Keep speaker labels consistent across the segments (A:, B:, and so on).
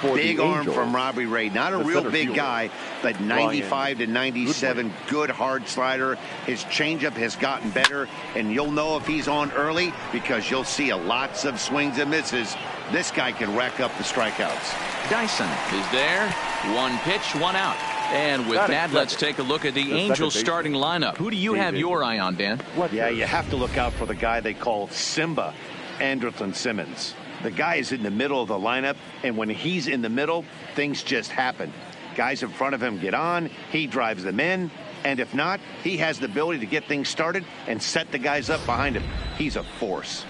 A: Big arm from Robbie Ray. Not a real big guy, but 95 to 97, good hard slider. His changeup has gotten better, and you'll know if he's on early because you'll see lots of swings and misses. This guy can rack up the strikeouts.
B: Dyson is there. One pitch, one out. And with that, let's take a look at the Angels starting lineup. Who do you have your eye on, Dan?
A: Yeah, you have to look out for the guy they call Simba, Andrelton Simmons. The guy is in the middle of the lineup, and when he's in the middle, things just happen. Guys in front of him get on, he drives them in, and if not, he has the ability to get things started and set the guys up behind him. He's a force.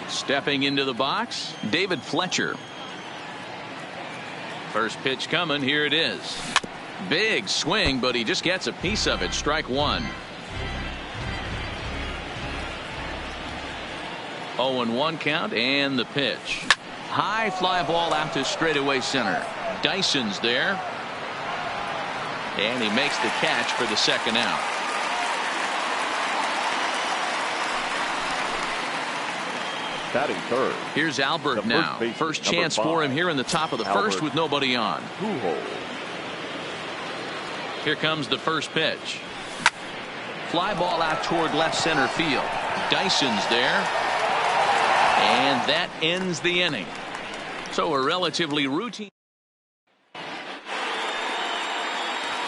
B: Stepping into the box, David Fletcher. First pitch coming, here it is. Big swing, but he just gets a piece of it. Strike one. 0-1 count, and the pitch. High fly ball out to straightaway center. Dyson's there. And he makes the catch for the second out.
C: Batting third.
B: Here's Albert now. First chance for him here in the top of the first with nobody on. Here comes the first pitch. Fly ball out toward left center field. Dyson's there. And that ends the inning. So a relatively routine.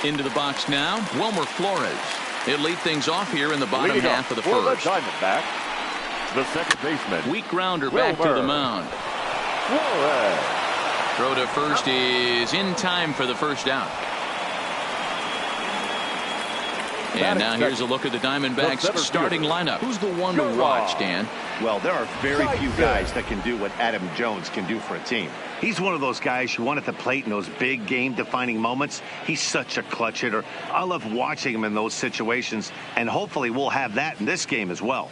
B: Into the box now, Wilmer Flores. He'll lead things off here in the bottom half of the first.
C: The second baseman.
B: Weak grounder back to the mound. Throw to first is in time for the first out. And now here's a look at the Diamondbacks starting lineup. Who's the one to watch, Dan?
A: Well, there are very few guys that can do what Adam Jones can do for a team. He's one of those guys you want at the plate in those big game-defining moments. He's such a clutch hitter. I love watching him in those situations, and hopefully we'll have that in this game as well.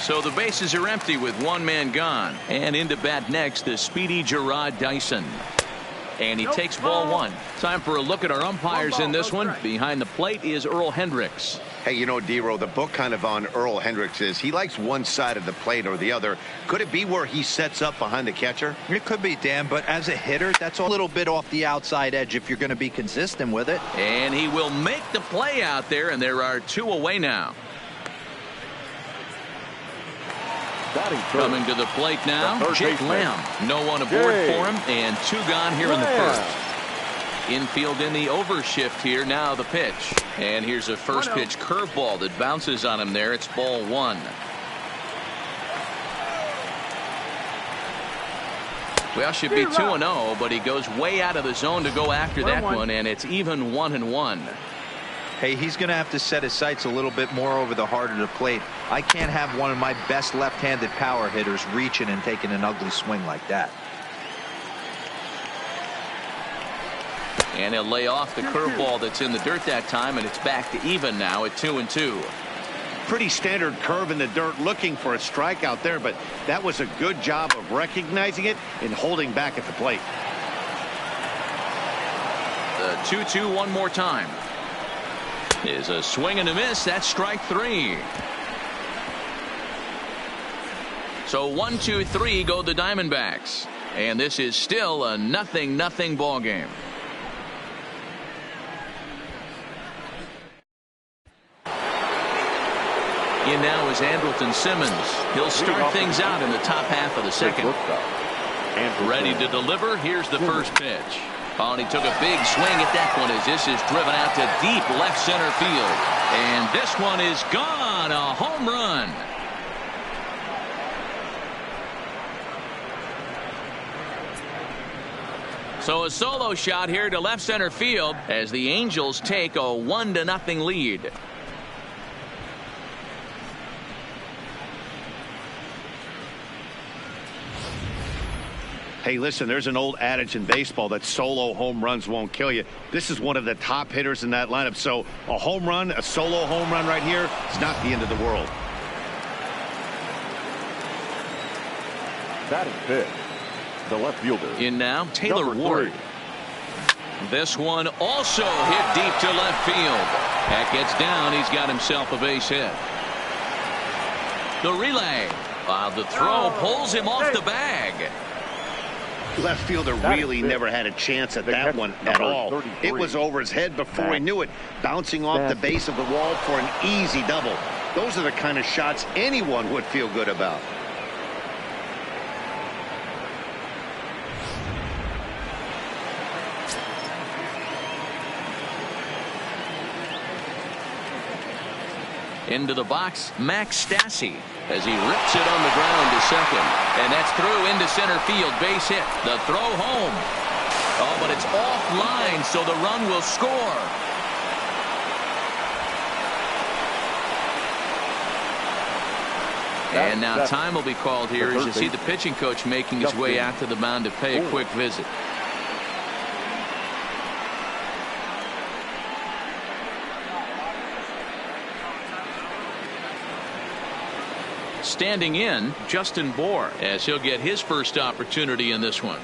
B: So the bases are empty with one man gone. And into bat next, the speedy Jarrod Dyson. And he takes ball one. Time for a look at our umpires in this one. Behind the plate is Earl Hendricks.
A: Hey, you know, D-Row, the book kind of on Earl Hendricks is he likes one side of the plate or the other. Could it be where he sets up behind the catcher?
D: It could be, Dan, but as a hitter, that's a little bit off the outside edge if you're going to be consistent with it.
B: And he will make the play out there, and there are two away now. Coming to the plate now, Jake Lamb. No one aboard for him, and two gone here in the first. Infield in the overshift here. Now the pitch. And here's a first pitch curveball that bounces on him there. It's ball one. Well, should be 2-0, but he goes way out of the zone to go after that one, and it's even 1-1.
D: Hey, he's going to have to set his sights a little bit more over the heart of the plate. I can't have one of my best left-handed power hitters reaching and taking an ugly swing like that.
B: And he'll lay off the curveball that's in the dirt that time, and it's back to even now at 2-2.
A: Pretty standard curve in the dirt, looking for a strikeout there, but that was a good job of recognizing it and holding back at the plate.
B: The 2-2 one more time. Is a swing and a miss. That's strike three. So 1-2-3 go the Diamondbacks, and this is still a 0-0 ball game. In now is Andrelton Simmons. He'll start things out in the top half of the second. Ready to deliver. Here's the first pitch. Oh, and he took a big swing at that one as this is driven out to deep left center field. And this one is gone. A home run. So a solo shot here to left center field as the Angels take a 1-0 lead.
A: Hey, listen, there's an old adage in baseball that solo home runs won't kill you. This is one of the top hitters in that lineup. So a home run, a solo home run right here, it's not the end of the world.
C: Batting fifth, the left fielder.
B: In now, Taylor Ward. This one also hit deep to left field. That gets down. He's got himself a base hit. The relay. The throw pulls him off the bag.
A: Left fielder really never had a chance at that one at all. It was over his head before he knew it, bouncing off the base of the wall for an easy double. Those are the kind of shots anyone would feel good about.
B: Into the box, Max Stassi as he rips it on the ground to second. And that's through into center field. Base hit. The throw home. Oh, but it's offline, so the run will score. And now time will be called here as you see the pitching coach making his way out to the mound to pay a quick visit. Standing in, Justin Bour, as he'll get his first opportunity in this one.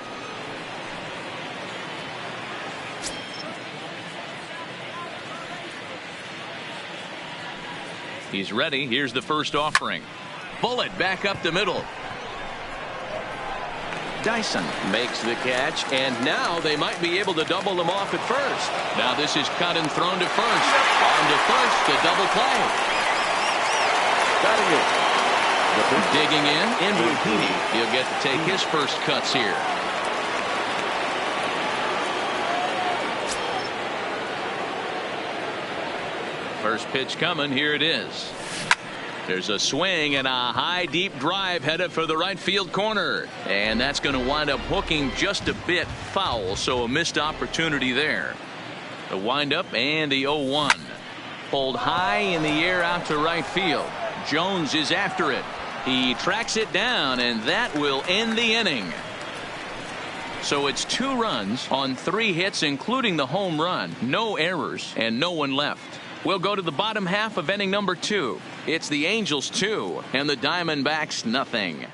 B: He's ready. Here's the first offering. Bullet back up the middle. Dyson makes the catch, and now they might be able to double them off at first. Now this is cut and thrown to first. On to first, the double play.
C: Batting it.
B: Digging in, Andrew Heaney. He'll get to take his first cuts here. First pitch coming. Here it is. There's a swing and a high deep drive headed for the right field corner. And that's going to wind up hooking just a bit foul. So a missed opportunity there. The windup and the 0-1. Pulled high in the air out to right field. Jones is after it. He tracks it down, and that will end the inning. So it's 2 runs on 3 hits, including the home run. No errors and no one left. We'll go to the bottom half of inning number 2. It's the Angels 2 and the Diamondbacks nothing.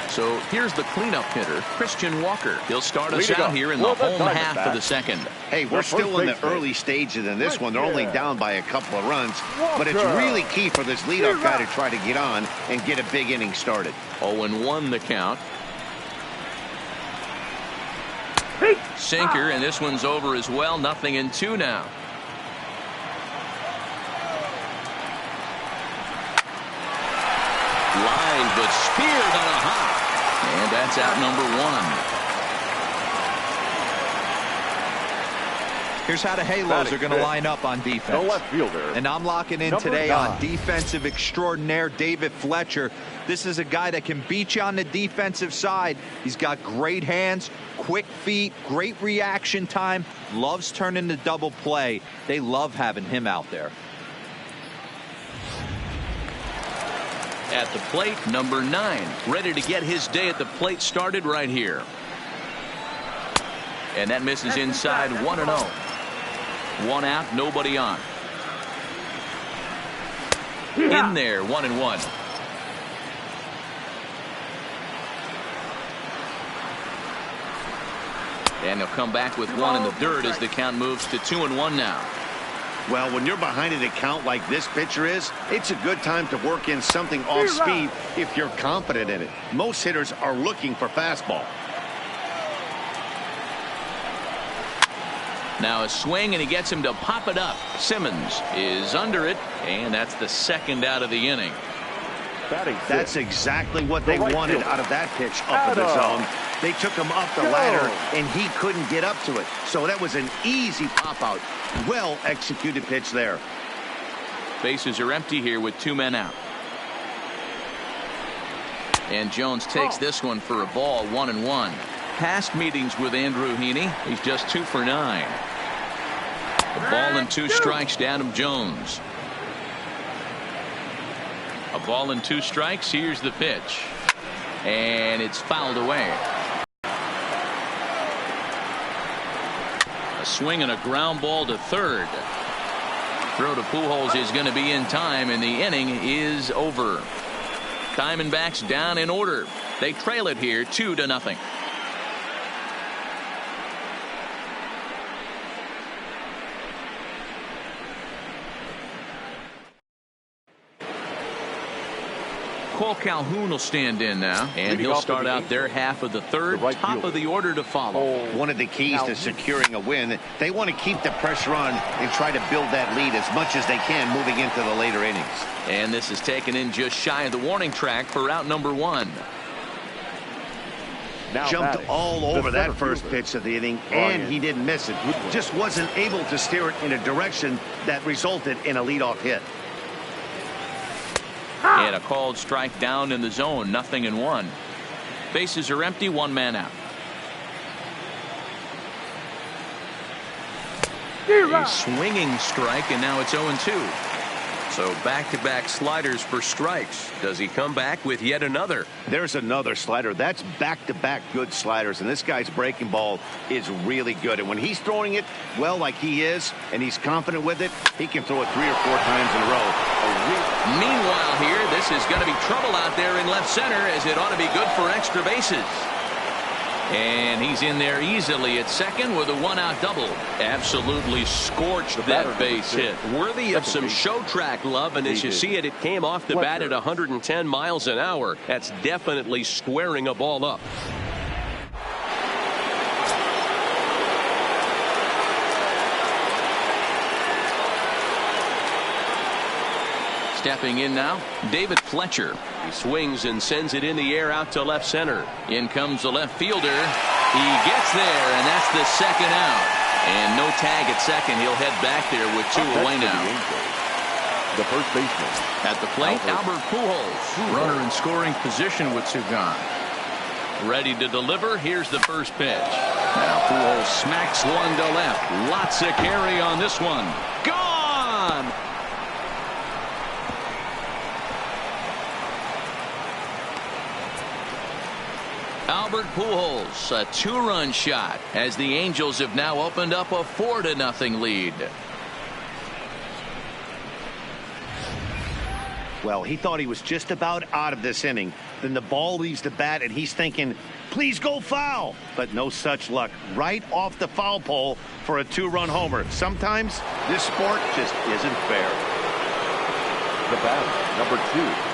B: So here's the cleanup hitter, Christian Walker. He'll start us out here in the home half of the second.
A: Hey, we're still in the early stages in this one. They're only down by a couple of runs, but it's really key for this leadoff guy to try to get on and get a big inning started.
B: 0-1 the count. Sinker, and this one's over as well. 0-2 now. Line, but speared on a hop. And that's out number 1.
D: Here's how the Halos are going to line up on defense.
C: The left fielder.
D: And I'm locking in today on defensive extraordinaire David Fletcher. This is a guy that can beat you on the defensive side. He's got great hands, quick feet, great reaction time, loves turning the double play. They love having him out there.
B: At the plate, number 9, ready to get his day at the plate started right here. And that misses inside. 1-0. 1 out, nobody on. In there, 1-1. And he'll come back with 1 in the dirt as the count moves to 2-1 now.
A: Well, when you're behind an account like this pitcher is, it's a good time to work in something off speed if you're confident in it. Most hitters are looking for fastball.
B: Now a swing, and he gets him to pop it up. Simmons is under it, and that's the second out of the inning.
A: That's exactly what they wanted out of that pitch up in the zone. They took him up the ladder, and he couldn't get up to it. So that was an easy pop-out. Well-executed pitch there.
B: Bases are empty here with 2 men out. And Jones takes this one for a ball. 1-1. Past meetings with Andrew Heaney, he's just 2 for 9. A ball and 2 strikes to Adam Jones. A ball and 2 strikes. Here's the pitch. And it's fouled away. A swing and a ground ball to third. Throw to Pujols is going to be in time, and the inning is over. Diamondbacks down in order. They trail it here 2-0. Cole Calhoun will stand in now, and he'll start out their half of the third, top of the order to follow.
A: One of the keys to securing a win, they want to keep the pressure on and try to build that lead as much as they can moving into the later innings.
B: And this is taken in just shy of the warning track for out number 1.
C: Now
A: Jumped all over that first pitch of the inning, and he didn't miss it. Just wasn't able to steer it in a direction that resulted in a leadoff hit.
B: And a called strike down in the zone, 0-1. Bases are empty, 1 man out. A swinging strike, and now it's 0-2.
E: So back-to-back sliders for strikes. Does he come back with yet another?
A: There's another slider. That's back-to-back good sliders, and this guy's breaking ball is really good. And when he's throwing it well like he is, and he's confident with it, he can throw it 3 or 4 times in a row.
B: Meanwhile here, this is going to be trouble out there in left center, as it ought to be good for extra bases. And he's in there easily at second with a 1-out double. Absolutely scorched that base hit.
E: Worthy of some show track love, and as you see it, it came off the bat at 110 miles an hour. That's definitely squaring a ball up.
B: Stepping in now, David Fletcher.
E: He swings and sends it in the air out to left center.
B: In comes the left fielder. He gets there, and that's the second out. And no tag at second. He'll head back there with 2 away now.
C: The first baseman.
B: At the plate, Albert Pujols. Runner in scoring position with 2 gone. Ready to deliver. Here's the first pitch. Now Pujols smacks one to left. Lots of carry on this one. Gone! Albert Pujols, a 2-run shot, as the Angels have now opened up a 4-0 lead.
A: Well, he thought he was just about out of this inning. Then the ball leaves the bat, and he's thinking, please go foul. But no such luck. Right off the foul pole for a 2-run homer. Sometimes this sport just isn't fair.
C: The batter, number 2.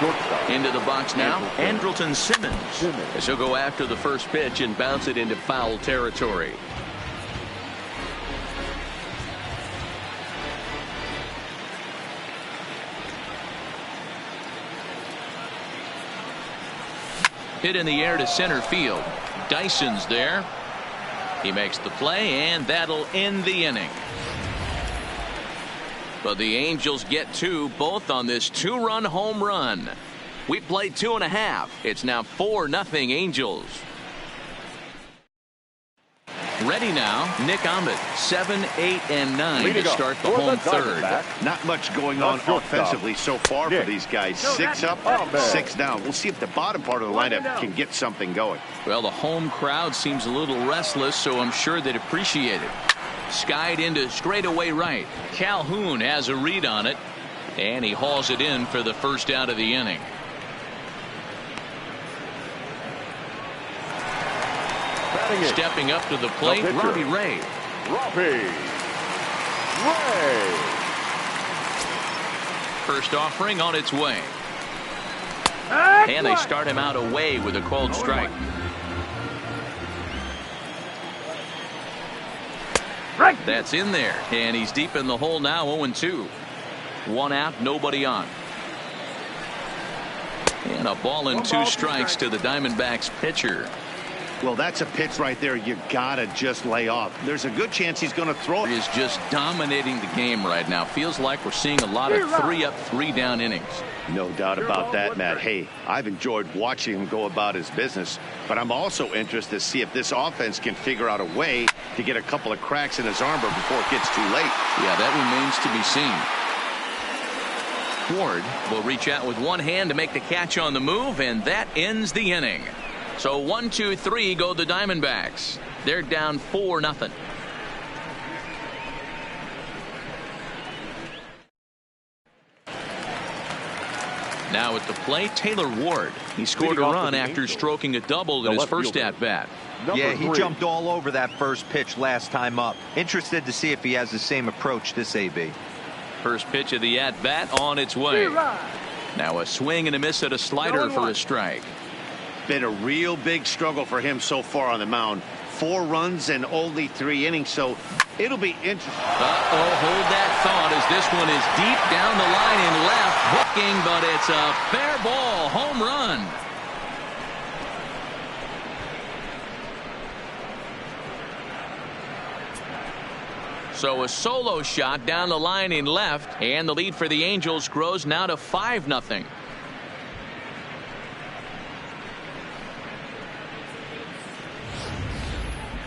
C: Shortstop.
B: Into the box now, Andrelton Simmons. As he'll go after the first pitch and bounce it into foul territory. Hit in the air to center field. Dyson's there. He makes the play, and that'll end the inning. But the Angels get 2, both on this 2-run home run. We played 2.5. It's now 4-0 Angels. Ready now, Nick Ahmed, 7, 8, and 9 to start the home third.
A: Not much going on offensively so far for these guys. 6 up, 6 down. We'll see if the bottom part of the lineup can get something going.
B: Well, the home crowd seems a little restless, so I'm sure they'd appreciate it. Skied into straightaway right. Calhoun has a read on it, and he hauls it in for the first out of the inning. Stepping up to the plate, Robbie Ray. First offering on its way. And they start him out away with a called strike. That's in there, and he's deep in the hole now, 0-2. 1 out, nobody on. And a ball and 2 strikes to the Diamondbacks pitcher.
A: Well, that's a pitch right there you gotta just lay off. There's a good chance he's going to throw it.
B: He is just dominating the game right now. Feels like we're seeing a lot of 3-up, 3-down innings.
A: No doubt about that, Matt. Hey, I've enjoyed watching him go about his business, but I'm also interested to see if this offense can figure out a way to get a couple of cracks in his armor before it gets too late.
B: Yeah, that remains to be seen. Ward will reach out with one hand to make the catch on the move, and that ends the inning. So 1, 2, 3 go the Diamondbacks. They're down 4-0. Now at the plate, Taylor Ward. He scored a run after stroking a double in his first at-bat.
D: Yeah, he jumped all over that first pitch last time up. Interested to see if he has the same approach this AB.
B: First pitch of the at-bat on its way. Now a swing and a miss at a slider for a strike.
A: Been a real big struggle for him so far on the mound. 4 runs and only 3 innings, so it'll be interesting.
B: Hold that thought as this one is deep down the line in left, hooking, but it's a fair ball, home run. So a solo shot down the line in left, and the lead for the Angels grows now to 5-0.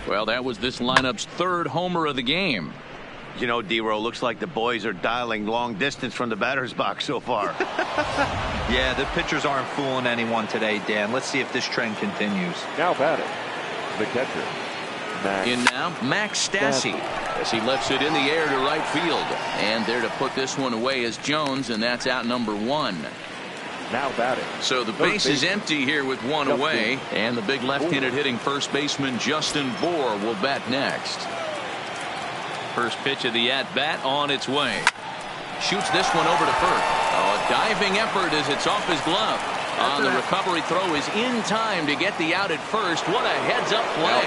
B: Well, that was this lineup's 3rd homer of the game.
A: You know, D-Row, looks like the boys are dialing long distance from the batter's box so far.
D: Yeah, the pitchers aren't fooling anyone today, Dan. Let's see if this trend continues.
C: Now batting, the catcher, Max.
B: In now, Max Stassi, as he lifts it in the air to right field. And there to put this one away is Jones, and that's out number 1.
C: Now batting.
B: So the base is empty here with 1 away, and the big left-handed hitting first baseman Justin Bour will bat next. First pitch of the at-bat on its way. Shoots this one over to first. A diving effort as it's off his glove. On the recovery throw is in time to get the out at first. What a heads-up play.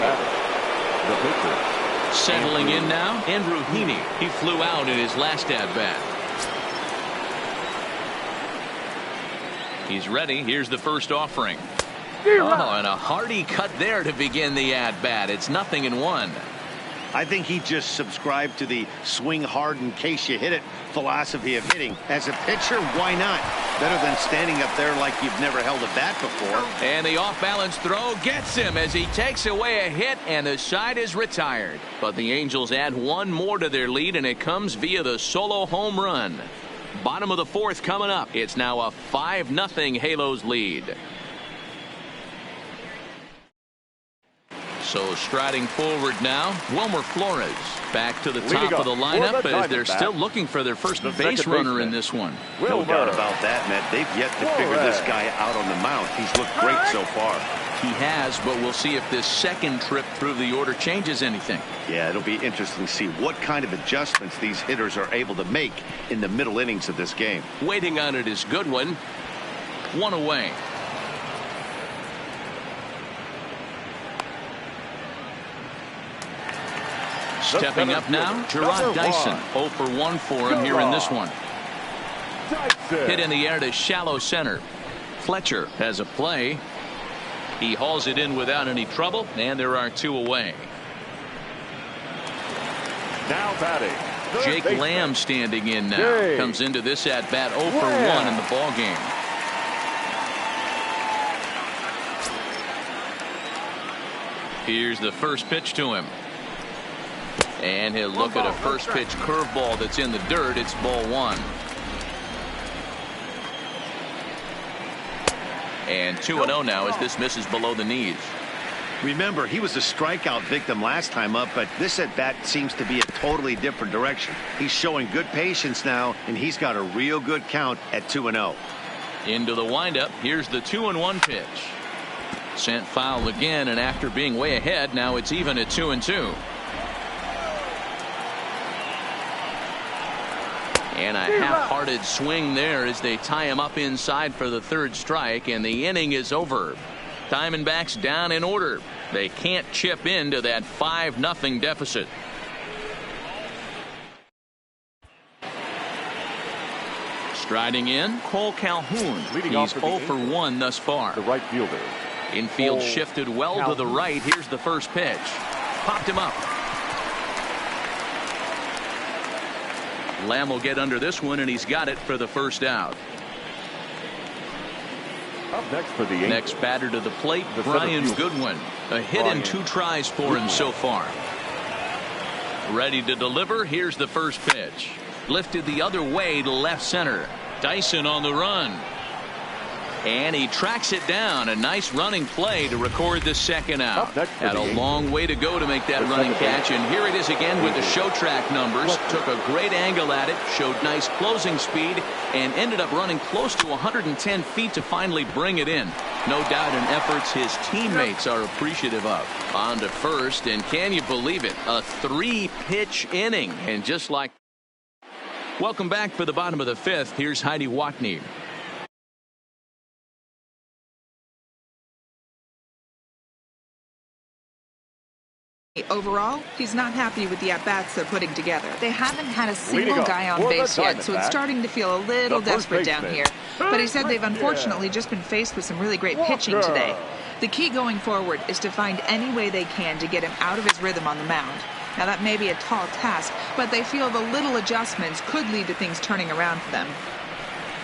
C: The pitcher.
B: Settling in now, Andrew Heaney. He flew out in his last at-bat. He's ready. Here's the first offering. And a hearty cut there to begin the at-bat. It's 0-1.
A: I think he just subscribed to the swing hard in case you hit it philosophy of hitting. As a pitcher, why not? Better than standing up there like you've never held a bat before.
B: And the off-balance throw gets him as he takes away a hit, and the side is retired. But the Angels add 1 more to their lead, and it comes via the solo home run. Bottom of the 4th coming up. It's now a 5-0 Halos lead. So striding forward now, Wilmer Flores back to the top of the lineup as they're still looking for their first base runner in this one.
A: No doubt about that, Matt. They've yet to figure this guy out on the mound. He's looked great so far.
B: He has, but we'll see if this second trip through the order changes anything.
A: Yeah, it'll be interesting to see what kind of adjustments these hitters are able to make in the middle innings of this game.
B: Waiting on it is Goodwin. 1 away. Stepping up now, Gerard Dyson. 0 for 1 for him here in this one. Hit in the air to shallow center. Fletcher has a play. He hauls it in without any trouble, and there are 2 away.
C: Now batting,
B: Jake Lamb standing in now. Comes into this at bat 0 for 1 in the ball game. Here's the first pitch to him. And he'll look at a first pitch curveball that's in the dirt. It's ball 1. And 2-0 now as this misses below the knees.
A: Remember, he was a strikeout victim last time up, but this at bat seems to be a totally different direction. He's showing good patience now, and he's got a real good count at 2-0.
B: Into the windup. Here's the 2-1 pitch. Sent foul again, and after being way ahead, now it's even at 2-2. And a half-hearted swing there as they tie him up inside for the 3rd strike, and the inning is over. Diamondbacks down in order. They can't chip into that 5-0 deficit. Striding in, Cole Calhoun. He's 0 for 1 thus far.
C: The right fielder.
B: Infield shifted well to the right. Here's the first pitch. Popped him up. Lamb will get under this one, and he's got it for the first out.
C: Up next for the Angels.
B: Next batter to the plate, Brian Goodwin. A hit in 2 tries for him so far. Ready to deliver. Here's the first pitch. Lifted the other way to left center. Dyson on the run. And he tracks it down. A nice running play to record the second out. Had a long way to go to make that running catch, and here it is again with the show track numbers. Took a great angle at it, showed nice closing speed, and ended up running close to 110 feet to finally bring it in. No doubt in efforts his teammates are appreciative of. On to first, and can you believe it? A 3-pitch inning, and just like. Welcome back for the bottom of the 5th. Here's Heidi Watney.
F: Overall, he's not happy with the at-bats they're putting together.
G: They haven't had a single guy on base yet, so it's starting to feel a little desperate down here. But he said they've unfortunately just been faced with some really great pitching today. The key going forward is to find any way they can to get him out of his rhythm on the mound. Now, that may be a tall task, but they feel the little adjustments could lead to things turning around for them.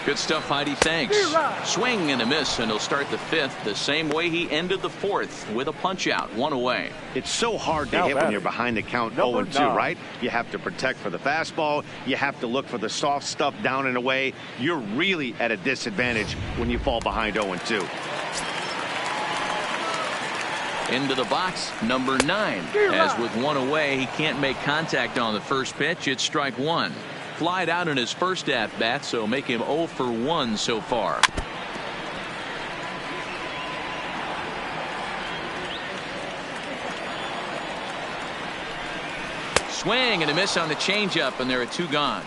B: Good stuff, Heidi. Thanks. Swing and a miss, and he'll start the fifth the same way he ended the fourth, with a punch-out, 1 away.
A: It's so hard to hit when you're behind the count 0-2, right? You have to protect for the fastball. You have to look for the soft stuff down and away. You're really at a disadvantage when you fall behind 0-2.
B: Into the box, number 9. As with 1 away, he can't make contact on the first pitch. It's strike 1. Flied out in his first at-bat, so make him 0 for 1 so far. Swing and a miss on the changeup, and there are 2 gone.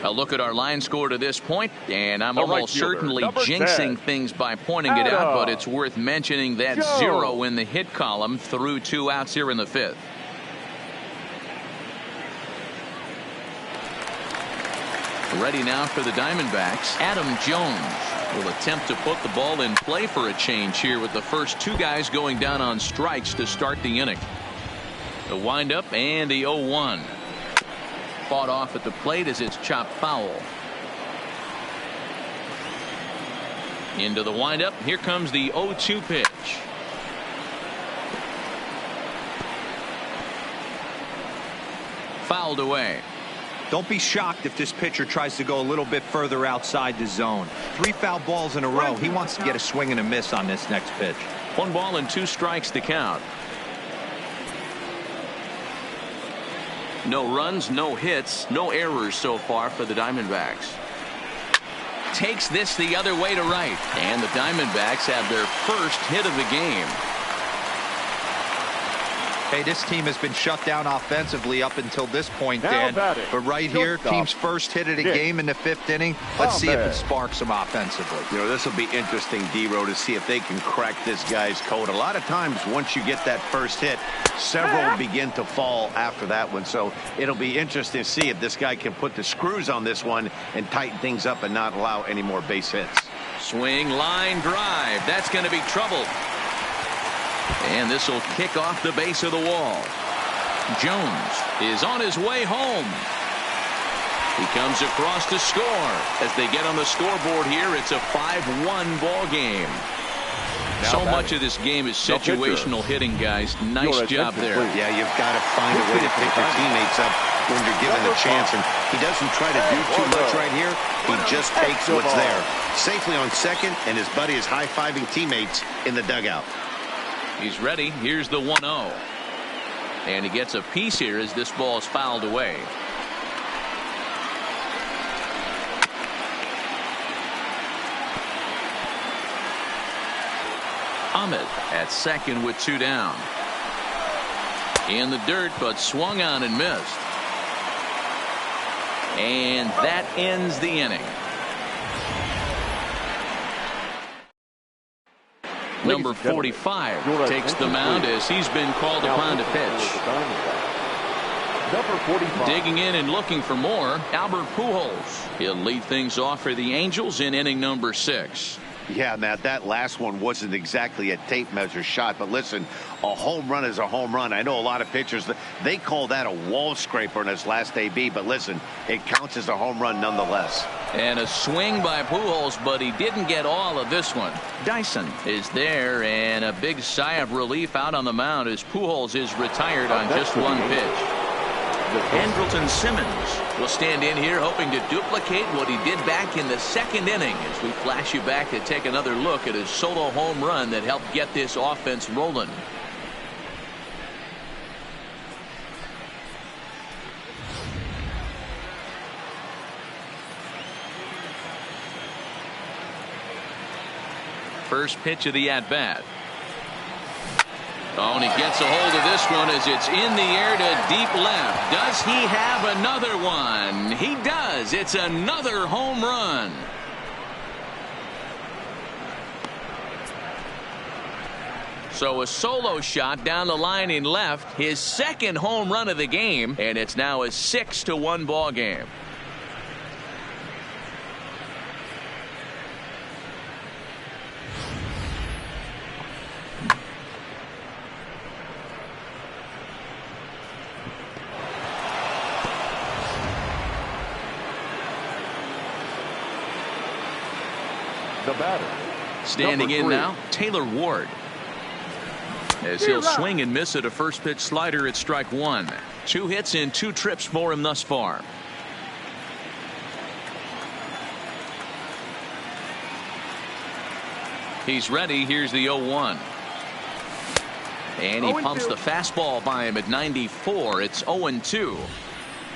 B: A look at our line score to this point, and I'm almost certainly jinxing things by pointing it out, but it's worth mentioning that 0 in the hit column through 2 outs here in the fifth. Ready now for the Diamondbacks. Adam Jones will attempt to put the ball in play for a change here with the first 2 guys going down on strikes to start the inning. The windup and the 0-1. Fought off at the plate as it's chopped foul. Into the windup. Here comes the 0-2 pitch. Fouled away.
D: Don't be shocked if this pitcher tries to go a little bit further outside the zone. 3 foul balls in a row. He wants to get a swing and a miss on this next pitch.
B: 1 ball and 2 strikes to count. No runs, no hits, no errors so far for the Diamondbacks. Takes this the other way to right, and the Diamondbacks have their first hit of the game.
D: Hey, this team has been shut down offensively up until this point, Dan. But right here, team's first hit of the game in the 5th inning. Let's see if it sparks them offensively.
A: You know, this will be interesting, D-Row, to see if they can crack this guy's code. A lot of times, once you get that first hit, several begin to fall after that one. So it'll be interesting to see if this guy can put the screws on this one and tighten things up and not allow any more base hits.
B: Swing, line drive. That's going to be trouble. And this will kick off the base of the wall. Jones is on his way home. He comes across to score. As they get on the scoreboard here, it's a 5-1 ball game. So much of this game is situational hitting, guys. Nice job there.
A: Yeah, you've got to find a way to pick your teammates up when you're given the chance. And he doesn't try to do too much right here. He just takes what's there. Safely on second, and his buddy is high-fiving teammates in the dugout.
B: He's ready. Here's the 1-0. And he gets a piece here as this ball is fouled away. Ahmed at second with 2 down. In the dirt, but swung on and missed. And that ends the inning. Number 45 takes the mound as he's been called upon to pitch.
C: Number 45.
B: Digging in and looking for more, Albert Pujols. He'll lead things off for the Angels in inning number 6.
A: Yeah, Matt, that last one wasn't exactly a tape measure shot, but listen, a home run is a home run. I know a lot of pitchers, they call that a wall scraper in his last AB, but listen, it counts as a home run nonetheless.
B: And a swing by Pujols, but he didn't get all of this one. Dyson is there, and a big sigh of relief out on the mound as Pujols is retired on just 1 pitch. Andrelton Simmons will stand in here hoping to duplicate what he did back in the 2nd inning as we flash you back to take another look at his solo home run that helped get this offense rolling. First pitch of the at-bat. Oh, and he gets a hold of this one as it's in the air to deep left. Does he have another one? He does. It's another home run. So a solo shot down the line in left, his second home run of the game, and it's now a 6-1 ball game.
C: The batter.
B: Standing in now, Taylor Ward. As he'll swing and miss at a first pitch slider at strike one. 2 hits in 2 trips for him thus far. He's ready. Here's the 0-1. And he pumps the fastball by him at 94. It's 0-2.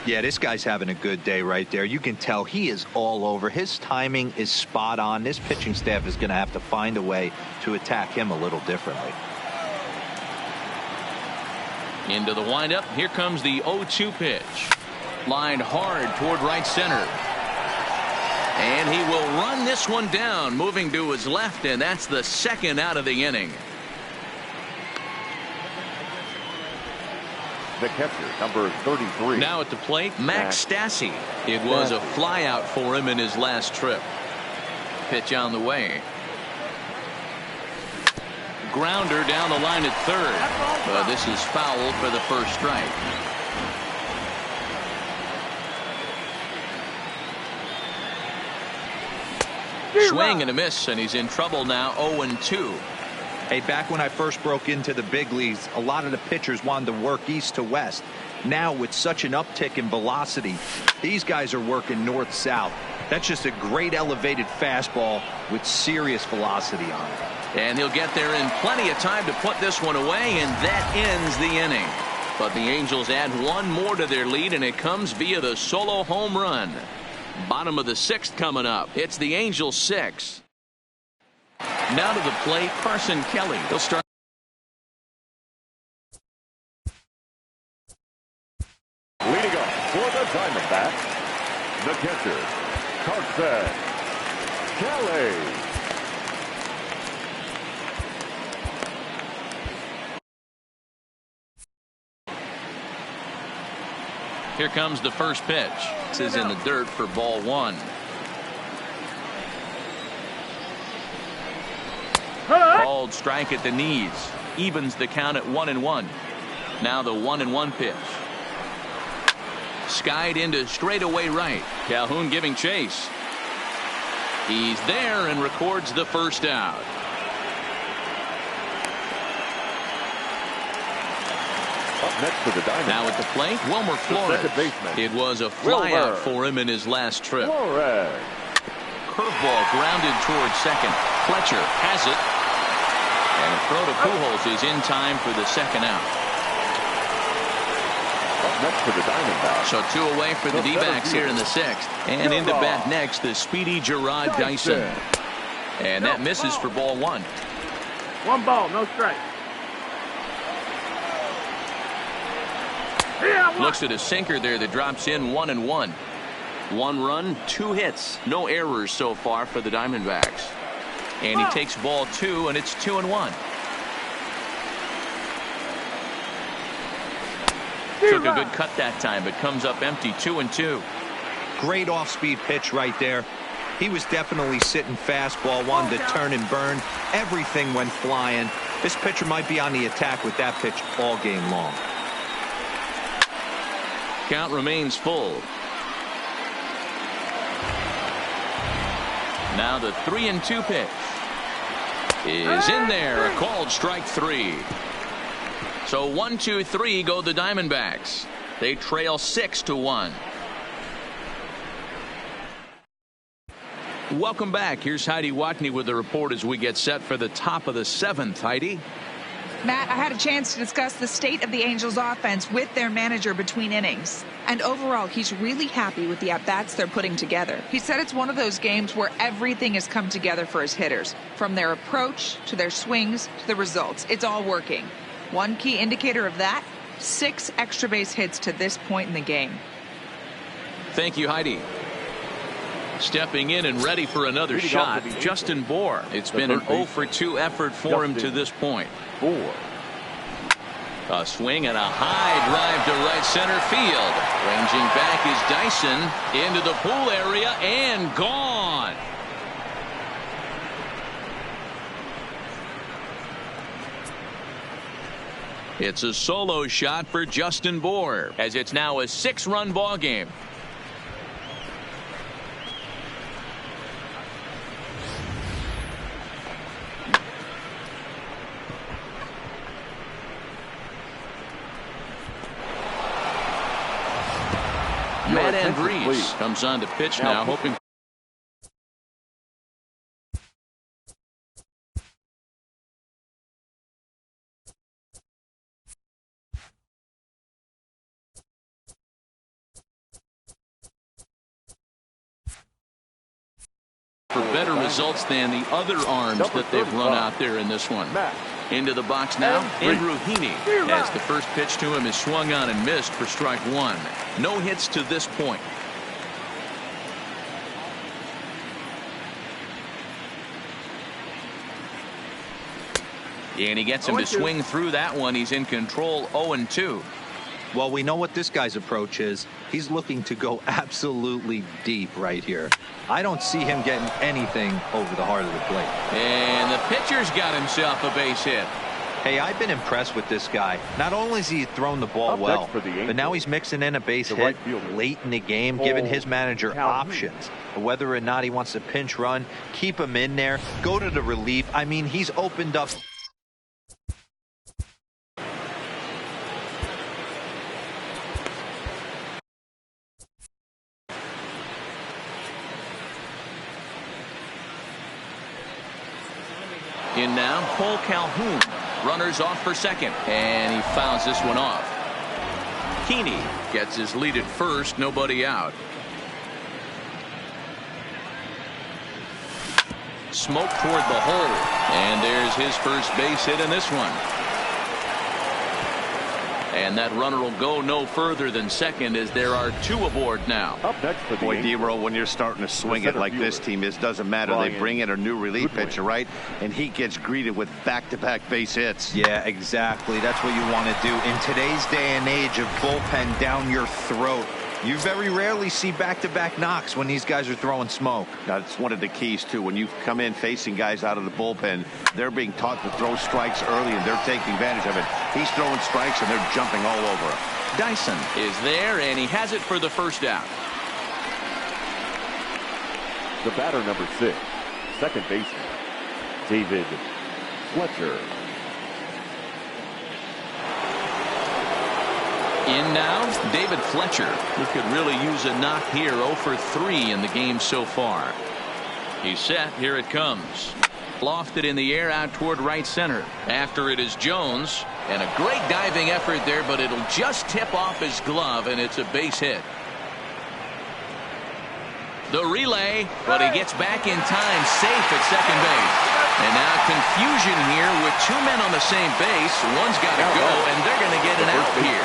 D: Yeah, this guy's having a good day right there. You can tell he is all over. His timing is spot on. This pitching staff is going to have to find a way to attack him a little differently.
B: Into the windup. Here comes the 0-2 pitch. Lined hard toward right center. And he will run this one down, moving to his left, and that's the second out of the inning.
C: The catcher, number 33.
B: Now at the plate, Max Stassi. It was a flyout for him in his last trip. Pitch on the way. Grounder down the line at third. This is foul for the first strike. Swing and a miss, and he's in trouble now. 0-2.
D: Hey, back when I first broke into the big leagues, a lot of the pitchers wanted to work east to west. Now, with such an uptick in velocity, these guys are working north-south. That's just a great elevated fastball with serious velocity on it.
B: And he'll get there in plenty of time to put this one away, and that ends the inning. But the Angels add one more to their lead, and it comes via the solo home run. Bottom of the 6th coming up. It's the Angels 6. Now to the plate, Carson Kelly. He'll start.
C: Leading off for the Diamondbacks, the catcher, Carson Kelly.
B: Here comes the first pitch. This is in the dirt for ball 1. Called strike at the knees. Evens the count at 1-1. Now the 1-1 pitch. Skied into straightaway right. Calhoun giving chase. He's there and records the first out.
C: Up next to the Diamondbacks.
B: Now at the plate, Wilmer Flores. It was a flyout for him in his last trip.
C: Flores.
B: Curveball grounded towards second. Fletcher has it. And a throw to Pujols is in time for the second out.
C: Up next to the Diamondbacks.
B: So 2 away for the D-backs here in the 6th. And into bat next, the speedy Gerard Dyson. And that misses for ball 1.
H: 1 ball, no strike.
B: Looks at a sinker there that drops in 1-1. 1 run, 2 hits. No errors so far for the Diamondbacks. And he takes ball 2, and it's 2-1. Took a good cut that time, but comes up empty. 2-2.
D: Great off-speed pitch right there. He was definitely sitting fastball, wanted to turn and burn. Everything went flying. This pitcher might be on the attack with that pitch all game long.
B: Count remains full. Now the 3-2 pitch is in there. A called strike 3. So 1-2-3 go the Diamondbacks. They trail 6-1. Welcome back. Here's Heidi Watney with the report as we get set for the top of the 7th. Heidi.
G: Matt, I had a chance to discuss the state of the Angels offense with their manager between innings. And overall, he's really happy with the at-bats they're putting together. He said it's one of those games where everything has come together for his hitters. From their approach, to their swings, to the results. It's all working. One key indicator of that, 6 extra base hits to this point in the game.
B: Thank you, Heidi. Stepping in and ready for another shot, Justin Bour. It's been an 0 for 2 effort for him to this point. A swing and a high drive to right center field. Ranging back is Dyson into the pool area and gone. It's a solo shot for Justin Bour, as it's now a 6-run ball game. Matt Andriese comes on to pitch now, hoping. For better results than the other arms that they've run out there in this one. Into the box now, Andrew Heaney, as the first pitch to him is swung on and missed for strike 1. No hits to this point. And he gets him to swing through that one. He's in control, 0-2.
D: Well, we know what this guy's approach is. He's looking to go absolutely deep right here. I don't see him getting anything over the heart of the plate.
B: And the pitcher's got himself a base hit.
D: Hey, I've been impressed with this guy. Not only has he thrown the ball well, but now he's mixing in a base hit late in the game, giving his manager options. Whether or not he wants to pinch run, keep him in there, go to the relief. I mean, he's opened up.
B: In now, Cole Calhoun. Runners off for second, and he fouls this one off. Heaney gets his lead at first, nobody out. Smoke toward the hole, and there's his first base hit in this one. And that runner will go no further than second, as there are 2 aboard now.
C: Up next for the
A: Boy, D-Roll, when you're starting to swing it like this team is, doesn't matter. They bring in a new relief pitcher, right? And he gets greeted with back-to-back base hits.
D: Yeah, exactly. That's what you want to do. In today's day and age of bullpen down your throat, you very rarely see back-to-back knocks when these guys are throwing smoke.
A: That's one of the keys, too. When you come in facing guys out of the bullpen, they're being taught to throw strikes early, and they're taking advantage of it. He's throwing strikes, and they're jumping all over him.
B: Dyson is there, and he has it for the first out.
C: The batter, number 6, second baseman, David Fletcher.
B: In now, David Fletcher, who could really use a knock here. 0 for 3 in the game so far. He's set. Here it comes. Lofted in the air out toward right center. After it is Jones. And a great diving effort there, but it'll just tip off his glove, and it's a base hit. The relay, but he gets back in time, safe at second base. And now confusion here with 2 men on the same base. One's got to go, and they're going to get an out here.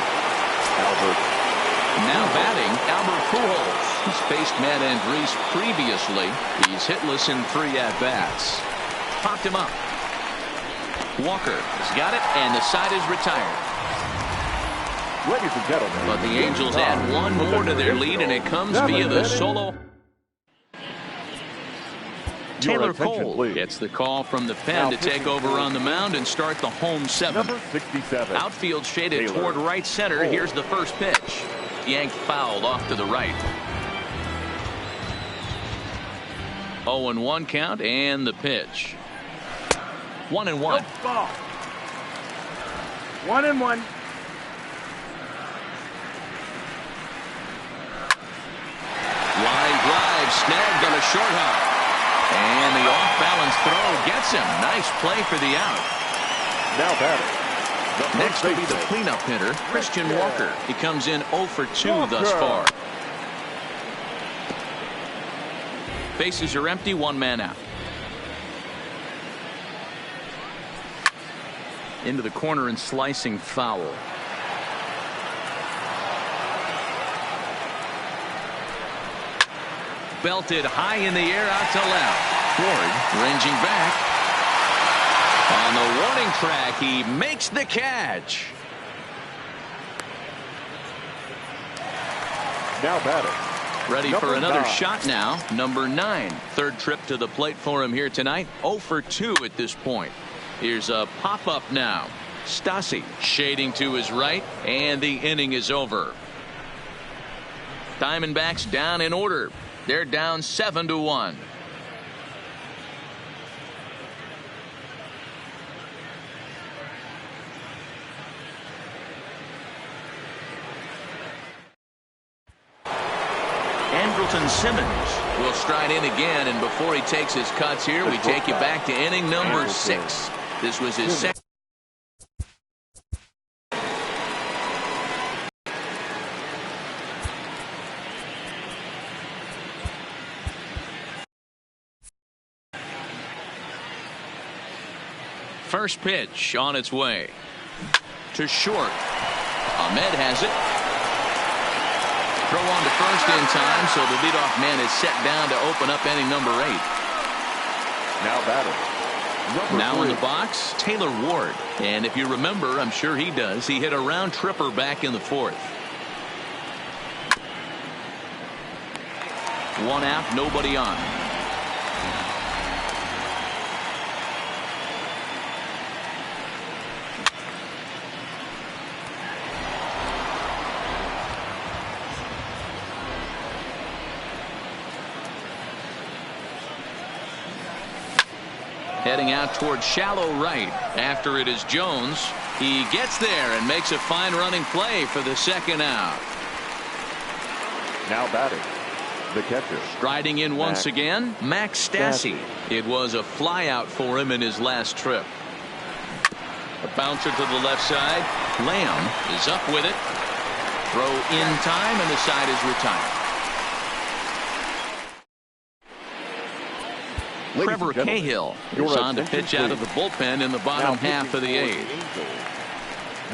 B: Now batting, Albert Pujols. He's faced Matt Andriese previously. He's hitless in 3 at-bats. Popped him up. Walker has got it, and the side is retired.
C: Ladies and gentlemen,
B: but the Angels add 1 more to their lead, and it comes via the solo. Taylor Cole gets the call from the pen to take over on the mound and start the home 7.
C: Number 67.
B: Outfield shaded toward right center. Here's the first pitch. Yanked fouled off to the right. 0-1 count, and the pitch. 1-1.
H: Ball. 1-1.
B: Line drive snagged on a short hop. And the off-balance throw gets him. Nice play for the out.
C: Now batting.
B: Next will be the cleanup hitter, Christian Walker. He comes in 0 for 2 thus far. Bases are empty, 1 man out. Into the corner and slicing foul. belted high in the air out to left. Ford ranging back. On the warning track, he makes the catch.
C: Now batting.
B: Ready for another shot now. Number 9. Third trip to the plate for him here tonight. 0 for 2 at this point. Here's a pop-up now. Stassi shading to his right, and the inning is over. Diamondbacks down in order. They're down 7-1. Andrelton Simmons will stride in again, and before he takes his cuts here, we take you back to inning number 6. This was his second. First pitch on its way. To short. Ahmed has it. Throw on to first in time, so the leadoff man is set down to open up inning number 8.
C: Now batting.
B: Now in the box, Taylor Ward. And if you remember, I'm sure he does, he hit a round tripper back in the 4th. 1 out, nobody on. Heading out towards shallow right. After it is Jones. He gets there and makes a fine running play for the second out.
C: Now batting. The catcher.
B: Striding in once again, Max Stassi. It was a fly out for him in his last trip. A bouncer to the left side. Lamb is up with it. Throw in time, and the side is retired. Trevor Cahill is on to pitch out of the bullpen in the bottom half of the 8th.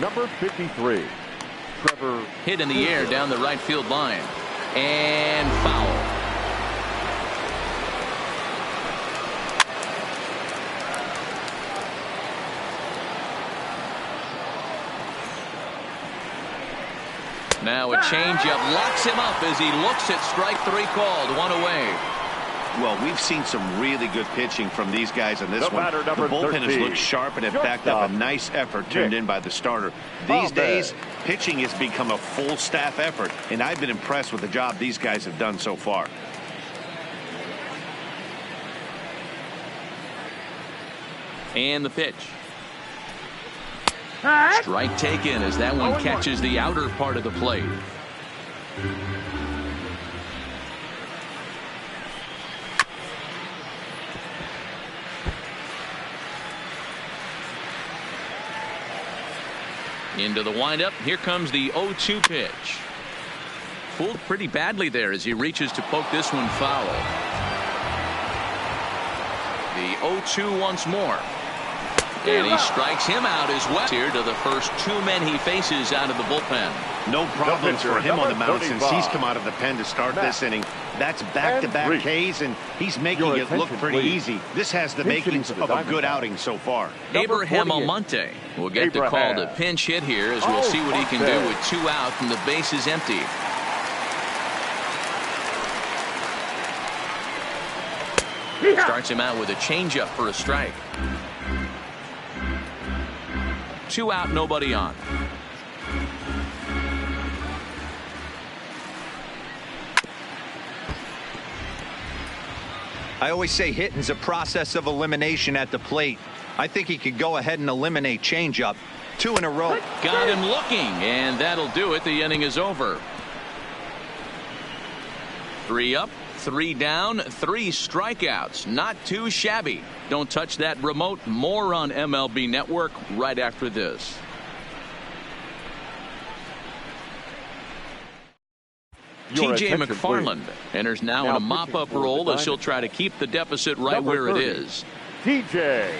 C: Number 53, Trevor.
B: Hit in the air down the right field line. And foul. Now a changeup locks him up as he looks at strike 3 called. 1 away.
A: Well, we've seen some really good pitching from these guys on this one. The bullpen has looked sharp and have backed up a nice effort turned in by the starter. These days, pitching has become a full staff effort, and I've been impressed with the job these guys have done so far.
B: And the pitch. Strike taken as that one catches the outer part of the plate. Into the windup. Here comes the 0-2 pitch. Fooled pretty badly there as he reaches to poke this one foul. The 0-2 once more. And he strikes him out as well. Here to the first 2 men he faces out of the bullpen.
A: No problems for him on the mound since he's come out of the pen to start this inning. That's back-to-back Ks, and he's making it look pretty easy. This has the makings of a good outing so far.
B: Abraham Almonte will get the call to pinch hit here as we'll see what he can do with 2 out and the base is empty. Starts him out with a changeup for a strike. 2 out, nobody on.
D: I always say hitting's a process of elimination at the plate. I think he could go ahead and eliminate changeup. 2 in a row.
B: Got him looking, and that'll do it. The inning is over. 3 up, 3 down, 3 strikeouts. Not too shabby. Don't touch that remote. More on MLB Network right after this. TJ McFarland enters now in a mop-up role as he'll try to keep the deficit right where it is.
C: TJ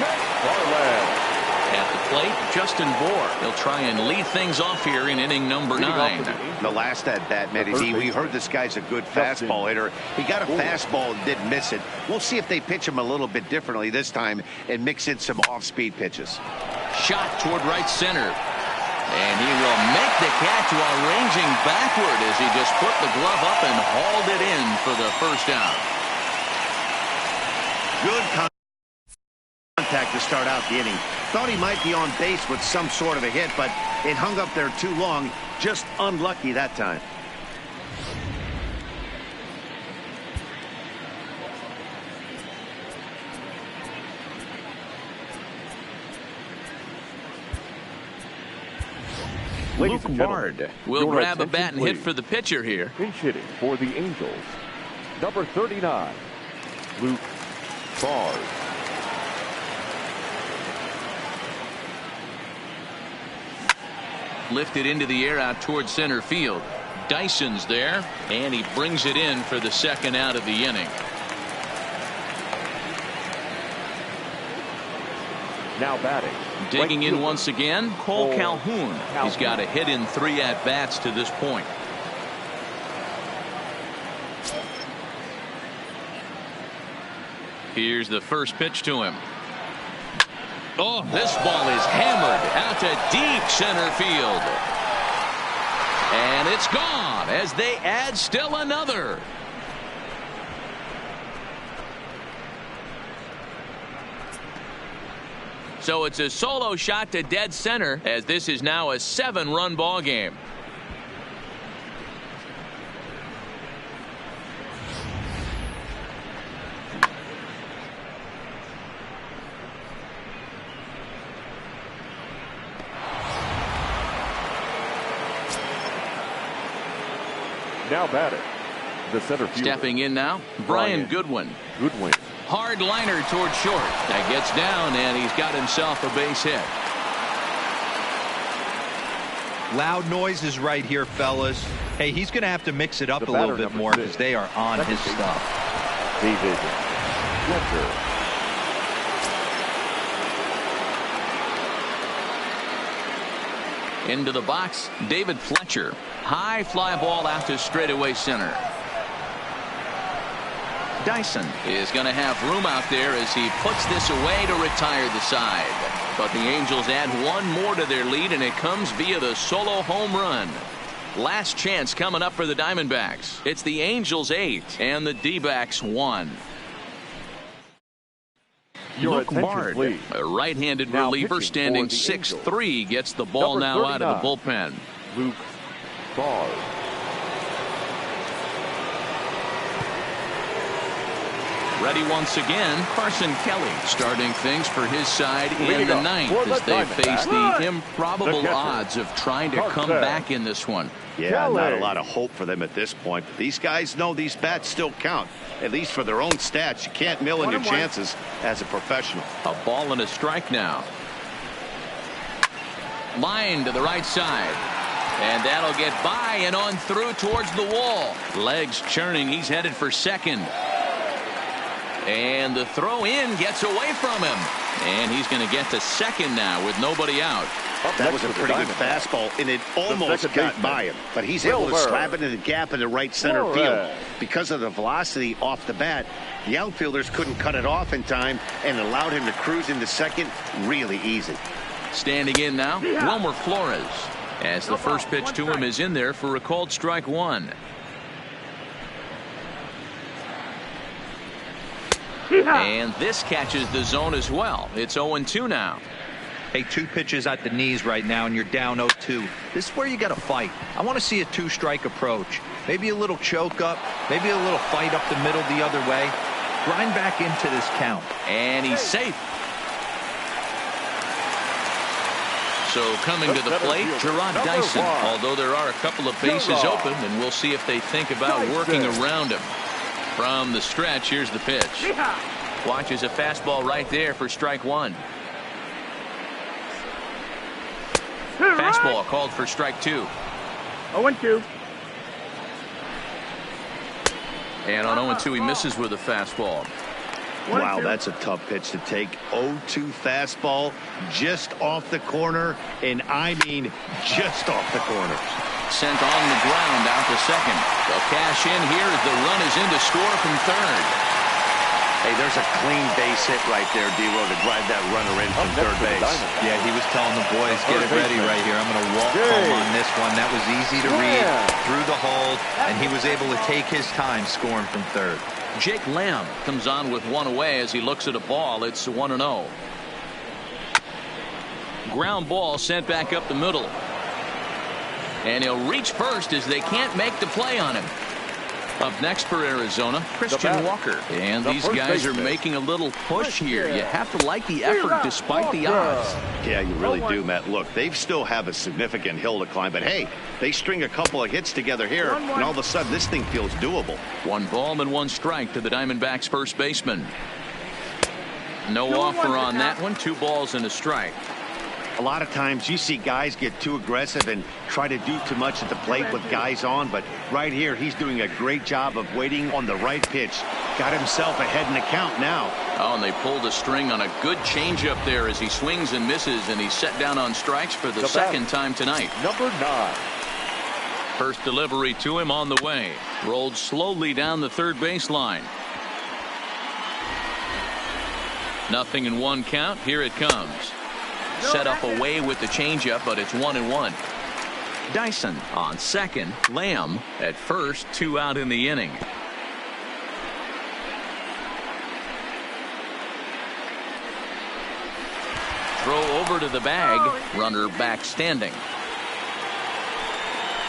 C: McFarland.
B: At the plate, Justin Bour. He'll try and lead things off here in inning number 9.
A: The last at bat, Matty D, we heard this guy's a good fastball hitter. He got a fastball and didn't miss it. We'll see if they pitch him a little bit differently this time and mix in some off-speed pitches.
B: Shot toward right center. And he will make the catch while ranging backward as he just put the glove up and hauled it in for the first out.
A: Good contact to start out the inning. Thought he might be on base with some sort of a hit, but it hung up there too long. Just unlucky that time.
B: Luke Bard will grab a bat and hit for the pitcher here.
C: Pinch hitting for the Angels, number 39, Luke Bard.
B: Lifted into the air out towards center field. Dyson's there, and he brings it in for the second out of the inning.
C: Now batting.
B: Digging in once again, Cole Calhoun. He's got a hit in 3 at-bats to this point. Here's the first pitch to him. Oh, this ball is hammered out to deep center field. And it's gone as they add still another. So it's a solo shot to dead center as this is now a 7-run ball game.
C: Now batting, the center fielder.
B: Stepping in now, Brian Goodwin. Hard liner toward short. That gets down, and he's got himself a base hit.
D: Loud noises right here, fellas. Hey, he's going to have to mix it up a little bit more because they are on his stuff.
C: David Fletcher.
B: Into the box, David Fletcher. High fly ball out to straightaway center. Dyson is going to have room out there as he puts this away to retire the side. But the Angels add one more to their lead, and it comes via the solo home run. Last chance coming up for the Diamondbacks. It's the Angels 8 and the D-backs 1. Luke Bard, a right-handed reliever standing 6'3", gets the ball now out of the bullpen.
C: Luke Bard.
B: Ready once again, Carson Kelly starting things for his side in the 9th as they face the improbable odds of trying to come back in this one.
A: Yeah, not a lot of hope for them at this point. But these guys know these bats still count, at least for their own stats. You can't mill in your chances as a professional.
B: A ball and a strike now. Line to the right side. And that'll get by and on through towards the wall. Legs churning. He's headed for second. And the throw in gets away from him. And he's going to get to second now with nobody out.
A: That was a pretty good fastball, and it almost got by him. But he's able to slap it in the gap in the right center field. Because of the velocity off the bat, the outfielders couldn't cut it off in time and allowed him to cruise into second really easy.
B: Standing in now, Wilmer Flores. As the first pitch to him is in there for a called strike 1. And this catches the zone as well. It's 0-2 now.
D: Hey, 2 pitches at the knees right now, and you're down 0-2. This is where you got to fight. I want to see a 2-strike approach. Maybe a little choke up, maybe a little fight up the middle the other way. Grind back into this count.
B: And he's safe. So coming to the plate, Jarrod Dyson. Although there are a couple of bases open, and we'll see if they think about working around him. From the stretch, here's the pitch. Watches a fastball right there for strike 1. Fastball called for strike 2.
H: 0-2.
B: And on 0-2, he misses with a fastball.
A: Wow, that's a tough pitch to take. 0-2 fastball just off the corner, and I mean just off the corner.
B: Sent on the ground out to second. They'll cash in here as the run is in to score from third.
A: Hey, there's a clean base hit right there, D-Lo, to drive that runner in from third base.
D: Yeah, he was telling the boys, get it ready right here. I'm going to walk home on this one. That was easy to read through the hole, and he was able to take his time scoring from third.
B: Jake Lamb comes on with one away as he looks at a ball. It's 1-0. Ground ball sent back up the middle. And he'll reach first as they can't make the play on him. Up next for Arizona, Christian Walker. And these guys are making a little push here. You have to like the effort despite the odds.
A: Yeah, you really do, Matt. Look, they still have a significant hill to climb. But, hey, they string a couple of hits together here, and all of a sudden this thing feels doable.
B: 1 ball and 1 strike to the Diamondbacks' first baseman. No offer on that one. 2 balls and a strike.
A: A lot of times you see guys get too aggressive and try to do too much at the plate with guys on, but right here he's doing a great job of waiting on the right pitch. Got himself ahead in the count now.
B: Oh, and they pulled a string on a good changeup there as he swings and misses, and he's set down on strikes for the second time tonight.
C: Number 9.
B: First delivery to him on the way. Rolled slowly down the third baseline. 0-1 count. Here it comes. Set up away with the changeup, but it's 1-1. Dyson on second. Lamb at first. 2 out in the inning. Throw over to the bag. Runner back standing.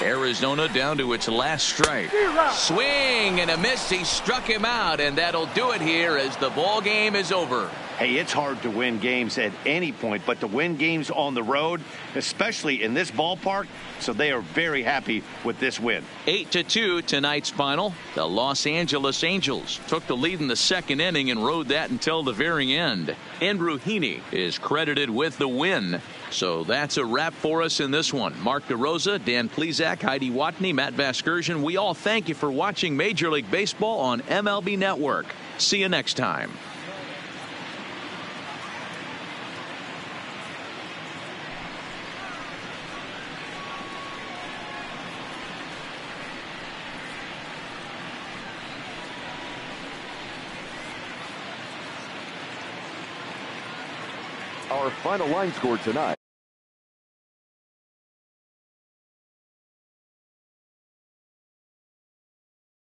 B: Arizona down to its last strike. Swing and a miss. He struck him out, and that'll do it here as the ball game is over.
A: Hey, it's hard to win games at any point, but to win games on the road, especially in this ballpark, so they are very happy with this win.
B: 8-2 tonight's final. The Los Angeles Angels took the lead in the second inning and rode that until the very end. Andrew Heaney is credited with the win. So that's a wrap for us in this one. Mark DeRosa, Dan Plesac, Heidi Watney, Matt Vasgersian. We all thank you for watching Major League Baseball on MLB Network. See you next time.
C: Our final line score tonight.